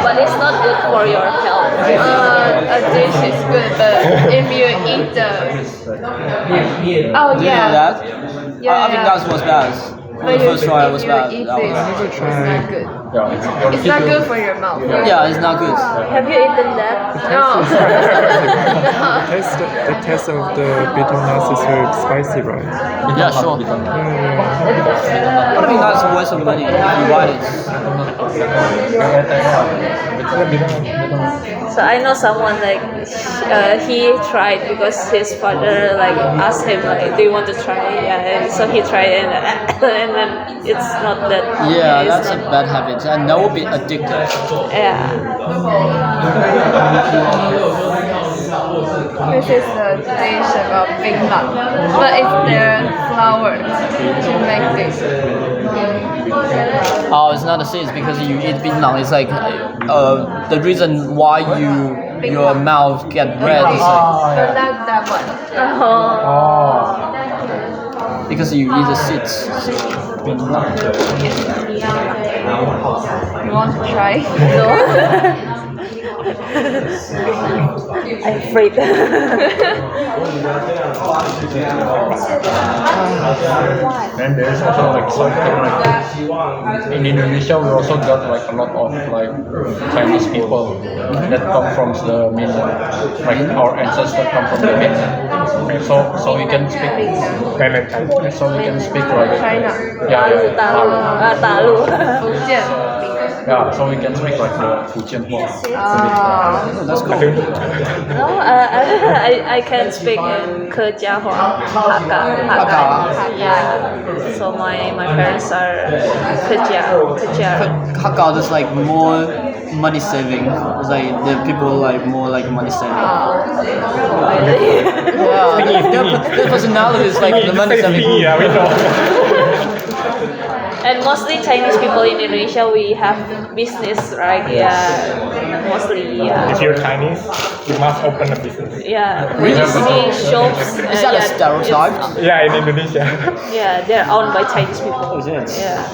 Speaker 4: But it's not good for your health.
Speaker 3: A dish is good, but if you eat the
Speaker 6: Do you know that? I think that was bad. The first try was bad.
Speaker 3: Eat
Speaker 6: That
Speaker 3: this,
Speaker 6: was-
Speaker 3: it's not good.
Speaker 1: Yeah,
Speaker 3: It's not good for your mouth.
Speaker 6: Yeah, it's not good.
Speaker 4: Have you eaten that?
Speaker 3: No.
Speaker 5: The taste of the bitterness is very spicy, right?
Speaker 6: Yeah, sure. I think that's a waste of money if you buy it.
Speaker 4: So I know someone like he tried because his father like asked him like, do you want to try? Yeah, and so he tried and and then it's not that.
Speaker 6: Yeah,
Speaker 4: it's
Speaker 6: that's a
Speaker 4: not-
Speaker 6: bad habit, and that will be addictive.
Speaker 4: Yeah.
Speaker 3: This is the dish about Big Mac, but it's their flour to make this.
Speaker 6: Oh, it's not the same. It's because you eat binang. It's like the reason why your mouth get red is like
Speaker 3: But not that one.
Speaker 6: because you eat the seeds.
Speaker 3: You want to try?
Speaker 4: I'm afraid.
Speaker 1: And there's also like in Indonesia we also got like a lot of like Chinese people that come from the mainland, like our ancestors come from the mainland. Okay, so we can speak
Speaker 2: Mainland China.
Speaker 1: so we can speak like
Speaker 3: China.
Speaker 1: yeah.
Speaker 4: Talu.
Speaker 3: Fujian.
Speaker 1: Yeah, so we can speak like the Fujian Hua.
Speaker 6: That's cool.
Speaker 4: No, I can speak in Kejiahua, Hakka. Yeah. So my parents are Kejia.
Speaker 6: Hakka is like more money saving. It's like the people like more like money saving.
Speaker 4: Really?
Speaker 6: Yeah, their personality is like the money saving.
Speaker 2: Yeah, we know.
Speaker 4: And mostly Chinese people in Indonesia, we have business, right? Yeah, mostly.
Speaker 2: If you're Chinese, you must open a business.
Speaker 4: Yeah, we see shops.
Speaker 6: Is that a stereotype?
Speaker 2: Yeah, in Indonesia.
Speaker 4: Yeah, they're owned by Chinese people.
Speaker 6: it?
Speaker 4: Yeah.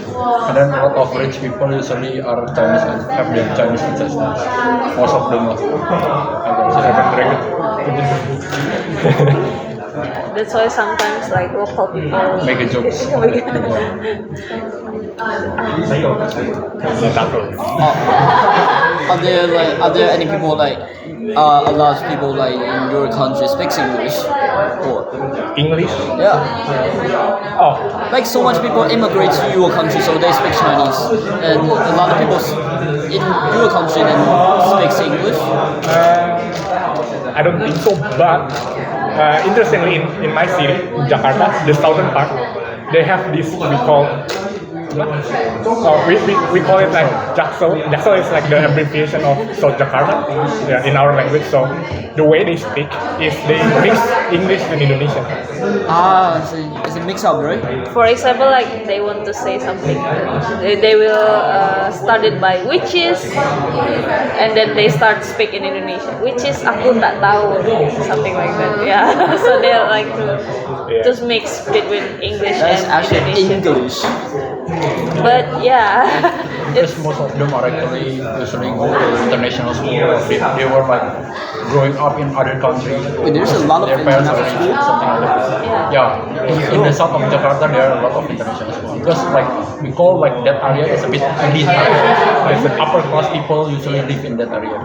Speaker 1: And then a lot of rich people usually are Chinese and have their Chinese ancestors. Most of them are.
Speaker 4: That's why sometimes like local people
Speaker 1: Make a jokes.
Speaker 6: Are there any people like a lot of people like in your country speaks English? Or
Speaker 2: English?
Speaker 6: yeah,
Speaker 2: Oh,
Speaker 6: like so much people immigrate to your country, so they speak Chinese, and a lot of people in your country then speaks English.
Speaker 2: I don't think so, but interestingly, in my city, Jakarta, the southern part, they have this we call. We call it like Jaksel. Jaksel is like the abbreviation of South Jakarta, yeah, in our language. So the way they speak is they mix English and Indonesian.
Speaker 6: Ah, it's a mix up, right?
Speaker 4: For example, like they want to say something, they will start it by which is, and then they start speak in Indonesian, which is aku tak tahu, something like that. Yeah, so they like to just mix between English
Speaker 6: That's
Speaker 4: and
Speaker 6: actually
Speaker 4: Indonesian.
Speaker 6: English.
Speaker 4: But yeah,
Speaker 1: Because most of them are actually usually go to international school. They were like growing up in other countries.
Speaker 6: Wait, there's a lot of
Speaker 1: Their parents are
Speaker 6: international
Speaker 1: rich, something like that. Yeah, in the south of Jakarta there are a lot of international schools. Because like we call like that area is a bit elite. Like the upper class people usually live in that area.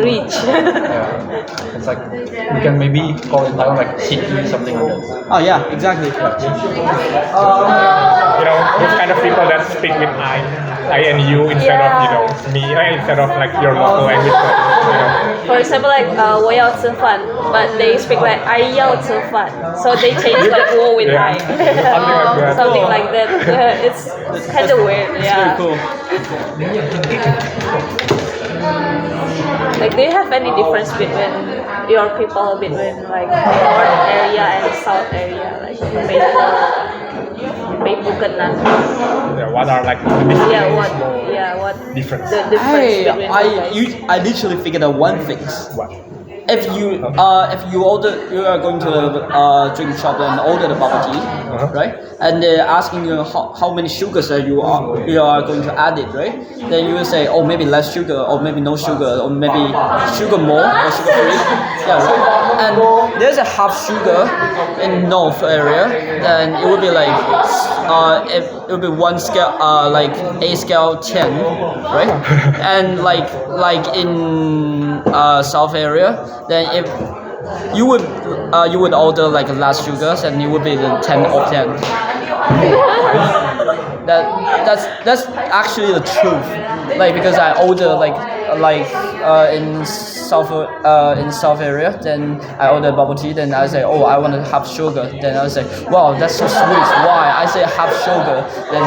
Speaker 4: rich.
Speaker 1: Yeah, it's like we can maybe call it Taiwan like city, something like that.
Speaker 6: Oh yeah, exactly.
Speaker 2: You know, those kind of people that speak with I and you instead of me, instead of like your local language. You know.
Speaker 4: For example, like 我要吃饭, but they speak like I 要吃饭, so they change like 我 with
Speaker 2: Yeah.
Speaker 4: I.
Speaker 2: Something
Speaker 4: Something like
Speaker 2: like that.
Speaker 4: that. It's kind of weird. Yeah.
Speaker 6: Very cool.
Speaker 4: Like, do you have any difference between your people between like north area and south area, like Beipukenan?
Speaker 2: Yeah, what are like the
Speaker 4: What
Speaker 2: difference?
Speaker 4: the difference between
Speaker 6: I literally figured out one thing.
Speaker 2: What?
Speaker 6: If you are going to drink shop and order the bubble tea, right? And they're asking you how many sugars that you are going to add it, right? Then you will say, oh, maybe less sugar, or maybe no sugar, or maybe sugar more or sugar free. Yeah, right. And there's a half sugar in north area, then it would be like it would be one scale, like A scale 10, right? And like in south area, then if you would order like less sugars, and it would be the 10 of 10. That's actually the truth. Like, because I order like in south area, then I order bubble tea, then I say, oh, I want to have sugar, then I say, wow, that's so sweet, why? I say half sugar, then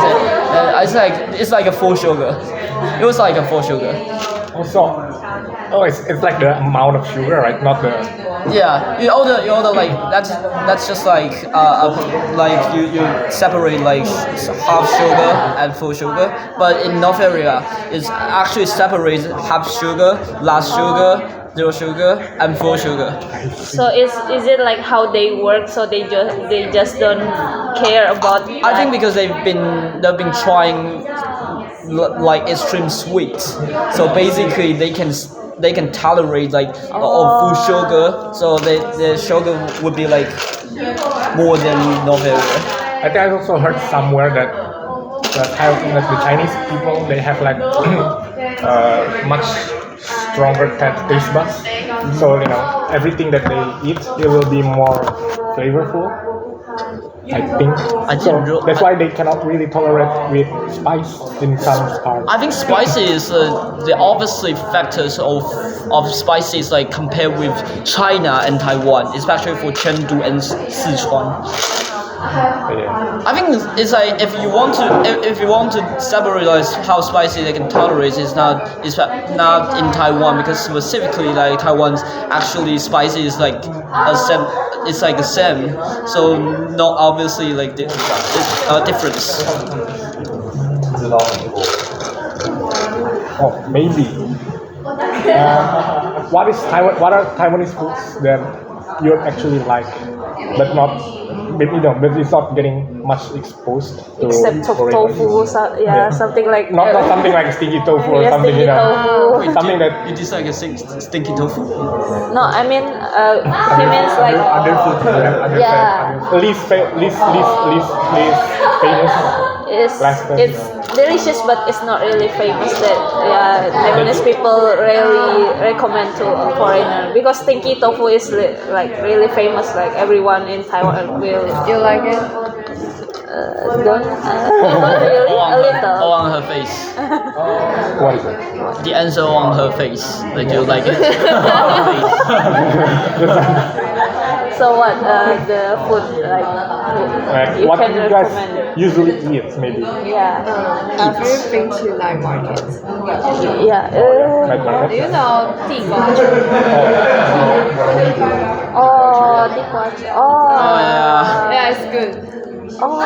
Speaker 6: I say it's like a full sugar. It was like a full sugar.
Speaker 2: Also, it's like the amount of sugar, right? Not the.
Speaker 6: Yeah, you order like that's just like like you separate like half sugar and full sugar, but in North area it's actually separates half sugar, less sugar, zero sugar, and full sugar.
Speaker 4: So is it like how they work? So they just don't care about.
Speaker 6: I think because they've been trying like extreme sweet, so basically they can tolerate like full sugar, so the sugar would be like more than North area.
Speaker 2: I think I also heard somewhere that the Chinese people, they have like much stronger taste buds. So you know, everything that they eat, it will be more flavorful. I think. So that's why they cannot really tolerate with spice in some parts.
Speaker 6: I think spicy is the opposite factors of spices like compared with China and Taiwan, especially for Chengdu and Sichuan.
Speaker 2: Yeah.
Speaker 6: I think it's like if you want to separate how spicy they can tolerate, it's not in Taiwan, because specifically like Taiwan's actually spicy is like a same, it's like the same, so not obviously like the difference.
Speaker 2: Oh, maybe. What is Taiwan? What are Taiwanese foods that you actually like, but not, but it's not getting much exposed to
Speaker 4: Except tofu, something like
Speaker 2: not something like stinky tofu or something,
Speaker 4: stinky tofu.
Speaker 2: something that
Speaker 6: You dislike a stinky tofu?
Speaker 4: No, I mean he means like
Speaker 2: other food, least famous.
Speaker 4: it's delicious, but it's not really famous. That Taiwanese people rarely recommend to a foreigner, because stinky tofu is like really famous. Like everyone in Taiwan will.
Speaker 3: You like it?
Speaker 4: Don't really a little.
Speaker 6: Or on her face.
Speaker 2: What is it?
Speaker 6: The answer on her face. Like, do you like it?
Speaker 4: So what the food like you
Speaker 2: what
Speaker 4: can
Speaker 2: do you guys
Speaker 4: recommend?
Speaker 2: usually eat, maybe?
Speaker 4: Yeah.
Speaker 3: Have you been to night markets?
Speaker 4: Yeah.
Speaker 2: Like market?
Speaker 3: Do you know 地瓜球?
Speaker 4: Oh, dikwachi. Oh.
Speaker 6: Yeah.
Speaker 3: Yeah, it's good.
Speaker 4: Oh.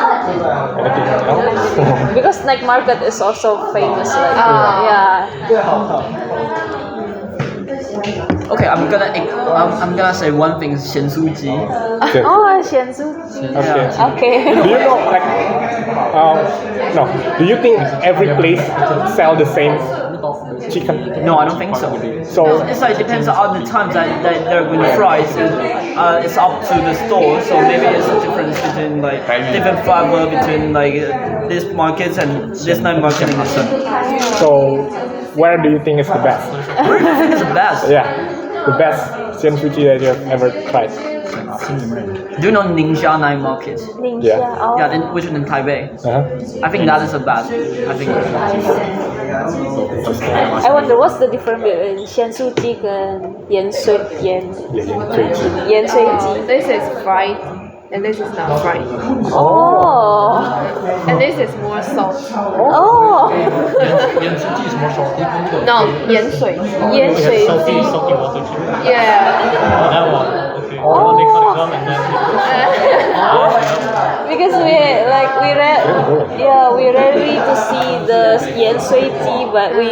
Speaker 2: Anything else?
Speaker 4: Because night market is also famous. Like, yeah.
Speaker 6: Okay, I'm gonna say one thing. 咸酥鸡.
Speaker 4: Oh, 咸酥鸡.
Speaker 2: Okay.
Speaker 4: Okay.
Speaker 2: Do you know, like, no, do you think every place sell the same chicken?
Speaker 6: No, I don't think so.
Speaker 2: So,
Speaker 6: It's like depends on the time that they're going to fry. So, it's up to the store. So maybe it's a difference between like different flavor between like this markets and this night market and this one.
Speaker 2: so where do you think is the best?
Speaker 6: It's the best.
Speaker 2: Yeah, the best sensuchi that you have ever tried.
Speaker 6: Do you know Ningxia night market?
Speaker 4: Ningxia.
Speaker 2: Yeah.
Speaker 4: Oh.
Speaker 6: Yeah, which is in Taipei. I think that is the best. I think.
Speaker 4: I wonder what's the difference between 咸酥鸡跟盐水鸡?
Speaker 3: This is fried, and this is not fried.
Speaker 4: Oh.
Speaker 3: And this is more salt.
Speaker 4: Oh.
Speaker 1: 盐酥鸡 is more salty.
Speaker 3: No, 盐水鸡.
Speaker 4: 盐水鸡.
Speaker 7: Salty water chip.
Speaker 3: Yeah.
Speaker 7: That one. Okay.
Speaker 4: Oh.
Speaker 7: They cut it up and then.
Speaker 4: Because we rarely to see the 盐水鸡, but we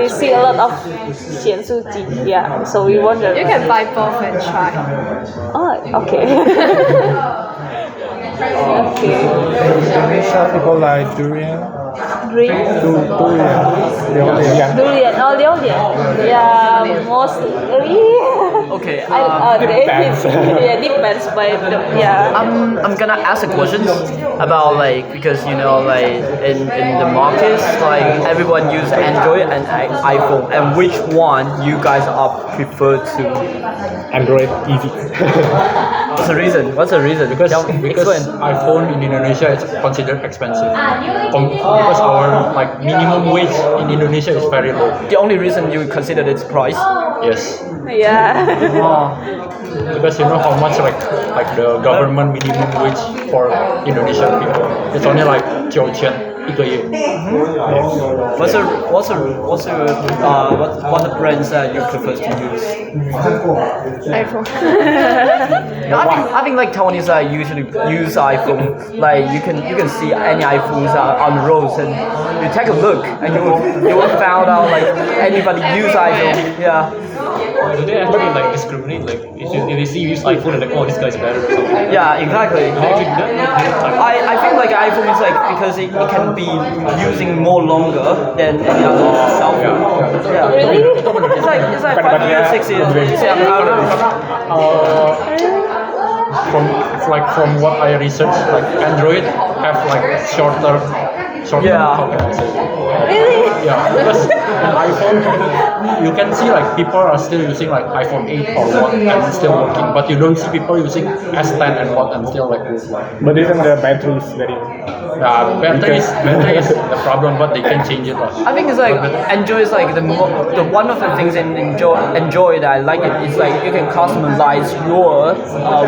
Speaker 4: see a lot of 咸酥鸡. Yeah, so we wonder.
Speaker 3: You can buy both and try.
Speaker 4: Oh, okay. Okay.
Speaker 5: Indonesia people like durian.
Speaker 4: Drink
Speaker 5: Durian.
Speaker 4: durian. Oh, durian. Yeah, mostly.
Speaker 6: Okay.
Speaker 2: Depends.
Speaker 4: Yeah, depends. But yeah.
Speaker 6: I'm gonna ask a question about like, because you know like in the markets like everyone use Android and iPhone, and which one you guys are preferred to?
Speaker 2: Android, easy.
Speaker 6: What's the reason?
Speaker 1: Because
Speaker 6: Explain.
Speaker 1: iPhone in Indonesia is considered expensive. Because our like minimum wage in Indonesia is very low.
Speaker 6: The only reason you consider its price?
Speaker 1: Yes.
Speaker 4: Yeah.
Speaker 6: Oh.
Speaker 1: Because you know how much like the government minimum wage for Indonesian people. It's only like 9,000 一个月.
Speaker 6: What the brands that you prefer to use?
Speaker 3: iPhone.
Speaker 6: I think like Taiwanese usually use iPhone. Like you can see any iPhones on the roads, and you take a look and you will find out like anybody use iPhone. Yeah.
Speaker 7: Do they actually like discriminate? Like if they see you use iPhone and like, oh, this guy's better or something?
Speaker 6: Yeah, exactly.
Speaker 7: Do they actually do that?
Speaker 6: I think like iPhone is like because it can be using more longer than any other cell phone. Yeah.
Speaker 4: Really?
Speaker 6: It's like 5 years, 6 years. It's like average.
Speaker 1: From what I researched, like Android have like shorter.
Speaker 6: Yeah.
Speaker 1: How can I say?
Speaker 4: Really?
Speaker 1: Yeah, because an iPhone you can see like people are still using like iPhone 8 or what and it's still working, but you don't see people using S10 and what and still like working.
Speaker 2: But isn't the battery is very?
Speaker 1: Battery is the problem, but they can change it.
Speaker 6: I think it's like Enjoy is like the one of the things in Enjoy that I like it is like you can customize your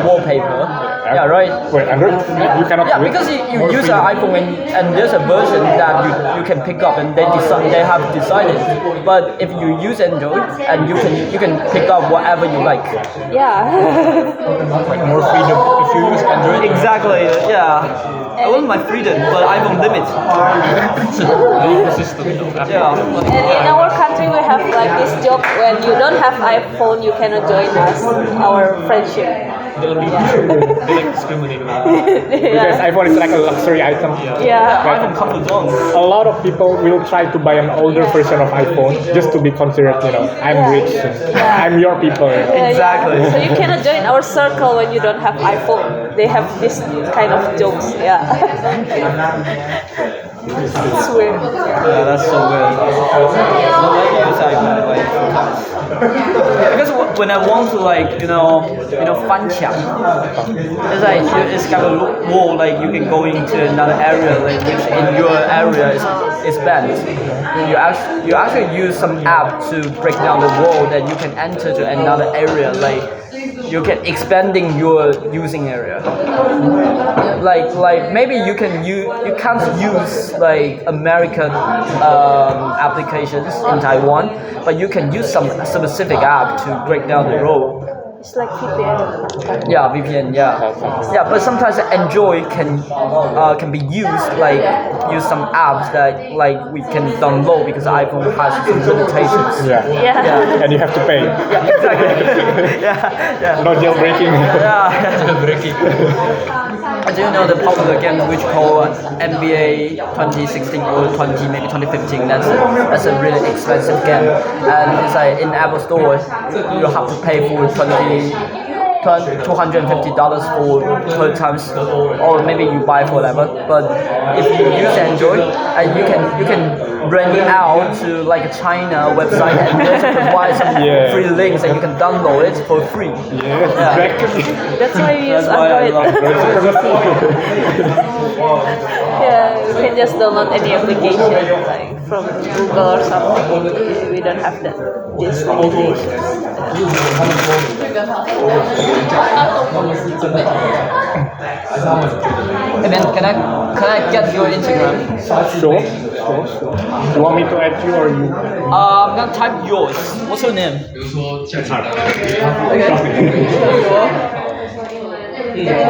Speaker 6: wallpaper. Yeah, right.
Speaker 2: Wait, Android? You cannot.
Speaker 6: Yeah,
Speaker 2: do it?
Speaker 6: because you use an iPhone and there's a version that you can pick up and they have decided. But if you use Android and you can pick up whatever you like.
Speaker 4: Yeah.
Speaker 1: Like more freedom if you use Android.
Speaker 6: Exactly. Yeah. I want my freedom, but iPhone limit. Yeah.
Speaker 4: And in our country, we have like this joke: when you don't have iPhone, you cannot join us, our friendship.
Speaker 7: They like discriminate.
Speaker 2: Because iPhone is like a luxury item.
Speaker 4: Yeah.
Speaker 6: iPhone comes along.
Speaker 2: A lot of people will try to buy an older version of iPhone just to be considered, I'm rich, I'm your people.
Speaker 6: Exactly.
Speaker 4: So you cannot join our circle when you don't have iPhone. They have this kind of jokes. Yeah. It's weird.
Speaker 6: Yeah, that's so weird. Because when I want to fan xiang, it's kind of wall like you can go into another area like which in your area is banned. You actually use some app to break down the wall that you can enter to another area like. You can expanding your using area. Like maybe you can't use like American applications in Taiwan, but you can use some specific app to break down the road.
Speaker 4: It's like VPN.
Speaker 6: Yeah, VPN. Yeah, yeah. But sometimes Enjoy can be used like use some apps that like we can download because iPhone has some limitations.
Speaker 2: Yeah.
Speaker 4: Yeah.
Speaker 2: And you have to pay.
Speaker 6: Yeah, exactly. yeah.
Speaker 2: No jailbreaking.
Speaker 6: Yeah. I do know the popular game which called NBA 2016 or 2015. That's a really expensive game, and it's like in Apple Store you have to pay for $250 for per times, or maybe you buy for whatever. But if you use Android, you can rent it out to like a China website and just provide some free links and you can download it for free.
Speaker 2: Exactly.
Speaker 4: That's why we use
Speaker 6: That's why I
Speaker 4: Android.
Speaker 6: love
Speaker 4: Yeah, you can just download any application like from Google or something. We don't have this limitation.
Speaker 6: And then can I get your Instagram?
Speaker 2: Sure. You want me to add you or you?
Speaker 6: I'm gonna type yours. What's your name? Okay.